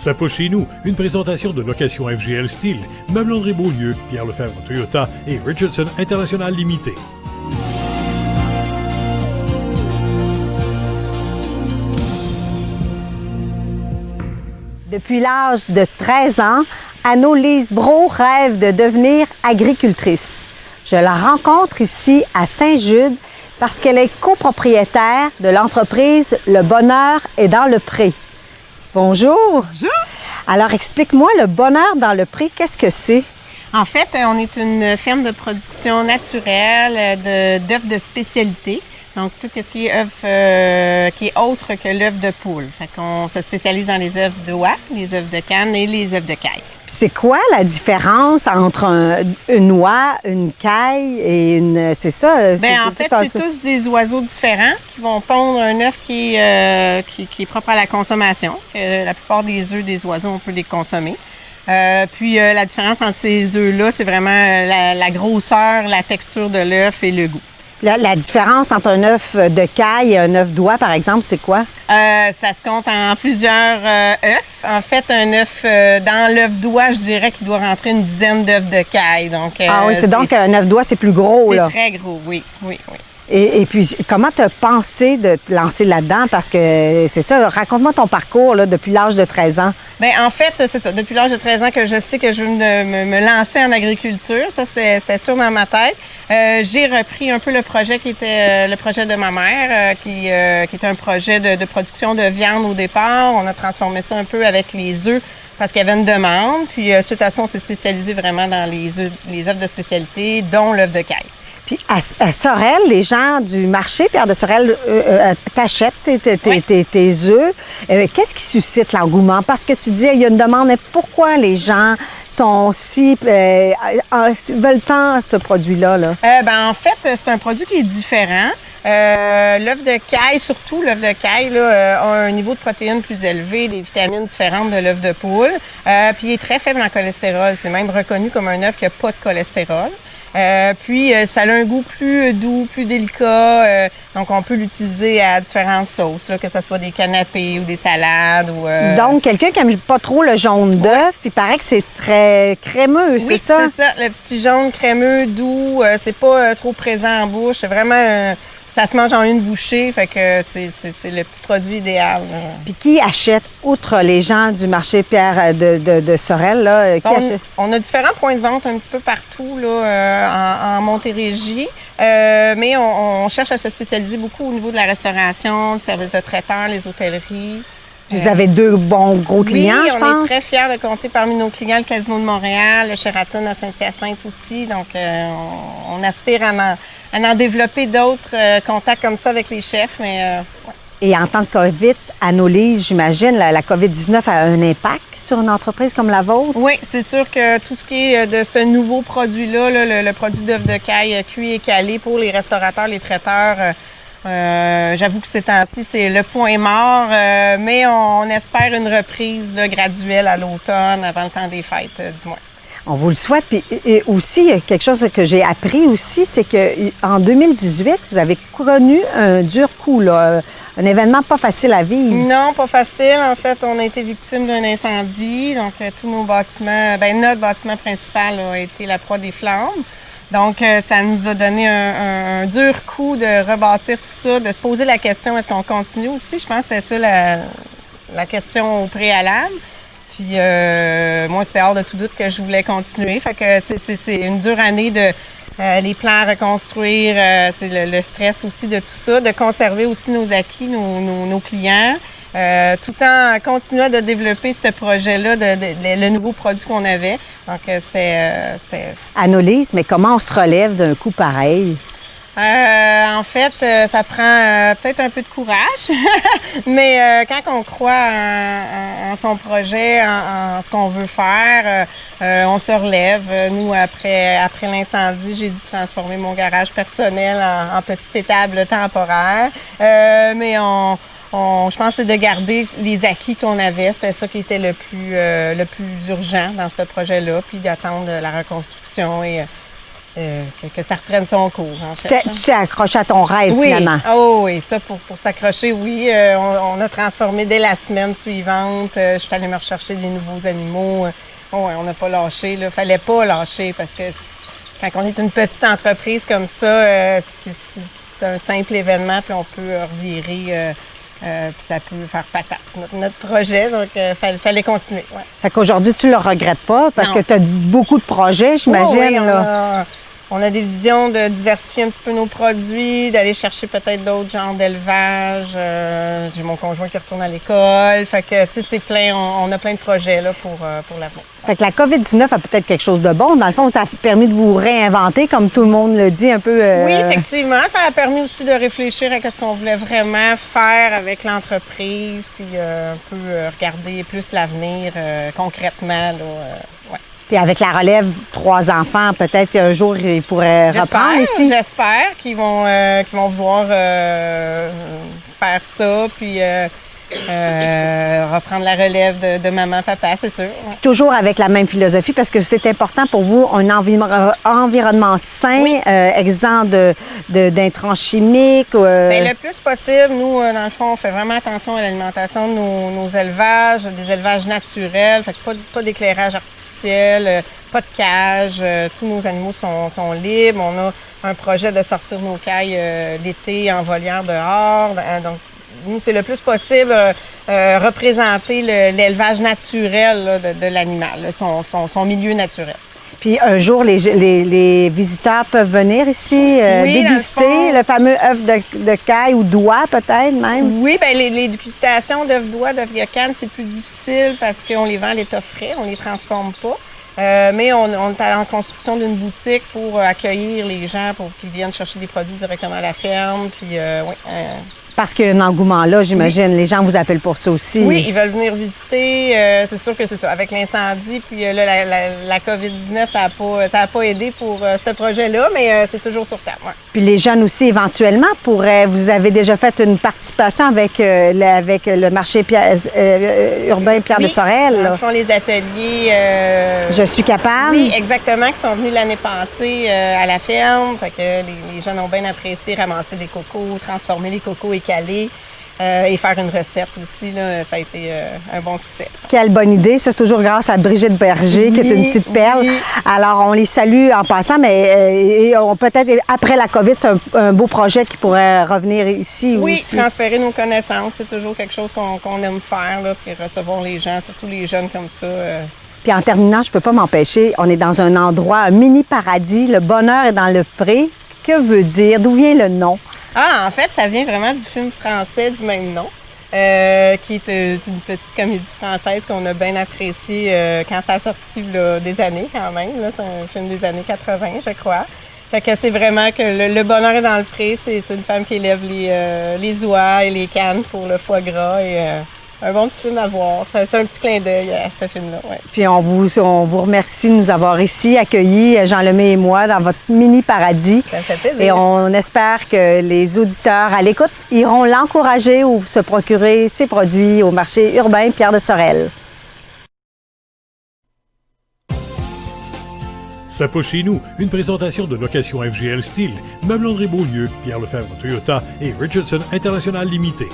Ça pousse chez nous, une présentation de location FGL Style, Meubles André Beaulieu, Pierre Lefebvre Toyota et Richardson International Limité. Depuis l'âge de 13 ans, Anno-Lise Brault rêve de devenir agricultrice. Je la rencontre ici à Saint-Jude parce qu'elle est copropriétaire de l'entreprise Le Bonheur est dans le pré. Bonjour. Bonjour. Alors, explique-moi, Le Bonheur dans le pré, qu'est-ce que c'est? En fait, on est une ferme de production naturelle d'œufs de spécialité. Donc, tout ce qui est œufs qui est autre que l'œuf de poule. Fait qu'on se spécialise dans les œufs d'oie, les œufs de canne et les œufs de caille. Puis c'est quoi la différence entre une oie, une caille et une... C'est ça? Bien, en fait, c'est tous des oiseaux différents qui vont pondre un œuf qui est propre à la consommation. La plupart des œufs des oiseaux, on peut les consommer. Puis la différence entre ces œufs-là, c'est vraiment la grosseur, la texture de l'œuf et le goût. La différence entre un œuf de caille et un œuf d'oie, par exemple, c'est quoi? Ça se compte en plusieurs œufs. En fait, un œuf dans l'œuf d'oie, je dirais qu'il doit rentrer une dizaine d'œufs de caille. Donc, oui, c'est donc un œuf d'oie, c'est plus gros, là. C'est très gros, oui. Et puis, comment tu as pensé de te lancer là-dedans? Parce que c'est ça, raconte-moi ton parcours là, depuis l'âge de 13 ans. Bien, en fait, c'est ça. Depuis l'âge de 13 ans que je sais que je veux me lancer en agriculture. Ça, c'était sûr dans ma tête. J'ai repris un peu le projet qui était le projet de ma mère, qui était un projet de production de viande au départ. On a transformé ça un peu avec les œufs parce qu'il y avait une demande. Puis, suite à ça, on s'est spécialisé vraiment dans les œufs de spécialité, dont l'œuf de caille. Puis à Sorel, les gens du marché, Pierre de Sorel, t'achètent tes œufs. Qu'est-ce qui suscite l'engouement? Parce que tu dis, il y a une demande, mais pourquoi les gens sont veulent tant ce produit-là? En fait, c'est un produit qui est différent. L'œuf de caille, surtout l'œuf de caille, là, a un niveau de protéines plus élevé, des vitamines différentes de l'œuf de poule. Puis il est très faible en cholestérol. C'est même reconnu comme un œuf qui n'a pas de cholestérol. Puis, ça a un goût plus doux, plus délicat. Donc, on peut l'utiliser à différentes sauces, là, que ce soit des canapés ou des salades. Donc, quelqu'un qui n'aime pas trop le jaune d'œuf, il paraît que c'est très crémeux, c'est ça? Oui, c'est ça. Le petit jaune crémeux, doux, c'est pas trop présent en bouche. C'est vraiment... ça se mange en une bouchée, fait que c'est le petit produit idéal. Puis qui achète, outre les gens du marché Pierre de Sorel, là, qui achète? On a différents points de vente un petit peu partout là, en Montérégie, mais on cherche à se spécialiser beaucoup au niveau de la restauration, le service de traiteur, les hôtelleries. Vous avez deux bons gros clients, je pense. On est très fiers de compter parmi nos clients le Casino de Montréal, le Sheraton à Saint-Hyacinthe aussi. Donc, on aspire à en développer d'autres contacts comme ça avec les chefs. Mais, ouais. Et en temps de COVID, Anno-Lise, j'imagine, la COVID-19 a un impact sur une entreprise comme la vôtre? Oui, c'est sûr que tout ce qui est de ce nouveau produit-là, le produit d'œuf de caille cuit et calé pour les restaurateurs, les traiteurs, j'avoue que ces temps-ci, c'est le point mort, mais on espère une reprise là, graduelle à l'automne, avant le temps des fêtes, du moins. On vous le souhaite. Puis et aussi, quelque chose que j'ai appris aussi, c'est qu'en 2018, vous avez connu un dur coup, là, un événement pas facile à vivre. Non, pas facile. En fait, on a été victime d'un incendie. Donc, tous nos bâtiments, notre bâtiment principal a été la proie des flammes. Donc, ça nous a donné un dur coup de rebâtir tout ça, de se poser la question, est-ce qu'on continue aussi? Je pense que c'était ça la question au préalable. Puis moi, c'était hors de tout doute que je voulais continuer. Fait que c'est une dure année de les plans à reconstruire, c'est le stress aussi de tout ça, de conserver aussi nos acquis, nos clients, tout en continuant de développer ce projet-là, le nouveau produit qu'on avait. Donc, c'était... Anno-Lise, mais comment on se relève d'un coup pareil? En fait, ça prend peut-être un peu de courage, mais quand on croit en son projet, en ce qu'on veut faire, on se relève. Nous, après l'incendie, j'ai dû transformer mon garage personnel en petite étable temporaire, mais je pense que c'est de garder les acquis qu'on avait. C'était ça qui était le plus urgent dans ce projet-là, puis d'attendre la reconstruction que ça reprenne son cours. En Tu fait. t'es accroché à ton rêve, Oui, finalement. oui, ça pour s'accrocher, oui. On a transformé dès la semaine suivante. Je suis allée me rechercher des nouveaux animaux. On n'a pas lâché. Il ne fallait pas lâcher parce que quand on est une petite entreprise comme ça, c'est un simple événement, puis on peut revirer, puis ça peut faire patate. Notre projet, donc il fallait continuer. Ouais. Fait qu'aujourd'hui, tu le regrettes pas parce Non. que tu as beaucoup de projets, j'imagine. Oui, là. on a des visions de diversifier un petit peu nos produits, d'aller chercher peut-être d'autres genres d'élevage. J'ai mon conjoint qui retourne à l'école. Fait que, tu sais, c'est plein, on a plein de projets là, pour l'avenir. Fait que la COVID-19 a peut-être quelque chose de bon. Dans le fond, ça a permis de vous réinventer, comme tout le monde le dit, un peu. Oui, effectivement. Ça a permis aussi de réfléchir à ce qu'on voulait vraiment faire avec l'entreprise, puis un peu regarder plus l'avenir concrètement. Là, ouais. Puis avec la relève, 3 enfants, peut-être qu'un jour, ils pourraient reprendre ici. J'espère qu'ils vont vouloir faire ça, puis reprendre la relève de maman, papa, c'est sûr. Ouais. Puis toujours avec la même philosophie, parce que c'est important pour vous, un environnement sain, Oui. exempt d'intrants chimiques. Bien, le plus possible, nous, dans le fond, on fait vraiment attention à l'alimentation de nos élevages, des élevages naturels, fait que pas d'éclairage artificiel, pas de cage, tous nos animaux sont libres. On a un projet de sortir nos cailles l'été en volière dehors, donc nous, c'est le plus possible représenter l'élevage naturel là, de l'animal, là, son milieu naturel. Puis un jour, les visiteurs peuvent venir ici Oui, déguster dans le fond. le fameux œuf de caille ou d'oie, peut-être même. Oui, bien, les dégustations d'œufs d'oie, d'œufs de canne, c'est plus difficile parce qu'on les vend à l'état frais, on les transforme pas. Mais on est en construction d'une boutique pour accueillir les gens, pour qu'ils viennent chercher des produits directement à la ferme. Puis, oui, Parce qu'il y a un engouement là, j'imagine. Les gens vous appellent pour ça aussi. oui, ils veulent venir visiter. C'est sûr que c'est ça. Avec l'incendie, puis là, la COVID-19, ça a pas aidé pour ce projet-là, mais c'est toujours sur table. Ouais. Puis les jeunes aussi, éventuellement, pourraient. Vous avez déjà fait une participation avec le marché urbain Pierre de Oui, Sorel. là. ils font les ateliers. Je suis capable. Oui, exactement, qui sont venus l'année passée à la ferme. Fait que les jeunes ont bien apprécié ramasser les cocos, transformer les cocos et caler et faire une recette aussi. Là, ça a été un bon succès. Quelle bonne idée. Ça, c'est toujours grâce à Brigitte Berger, qui est une petite perle. oui. Alors, on les salue en passant, mais peut-être après la COVID, c'est un beau projet qui pourrait revenir ici Oui, aussi. transférer nos connaissances, c'est toujours quelque chose qu'on aime faire, là, puis recevoir les gens, surtout les jeunes comme ça. Puis en terminant, je peux pas m'empêcher, on est dans un endroit, un mini paradis. Le bonheur est dans le pré. Que veut dire? D'où vient le nom? Ah, en fait, ça vient vraiment du film français du même nom, qui est une petite comédie française qu'on a bien appréciée quand ça a sorti là, des années quand même. Là, c'est un film des années 80, je crois. Fait que c'est vraiment que le bonheur est dans le pré. C'est une femme qui élève les oies et les cannes pour le foie gras. Et un bon petit film à voir. C'est un petit clin d'œil à ce film-là. Ouais. Puis on vous remercie de nous avoir ici accueillis, Jean Lemay et moi, dans votre mini paradis. Ça me fait plaisir. Et on espère que les auditeurs à l'écoute iront l'encourager ou se procurer ses produits au marché urbain Pierre de Sorel. Ça peut chez nous, une présentation de location FGL Style, Meubles André Beaulieu, Pierre Lefebvre Toyota et Richardson International Limité.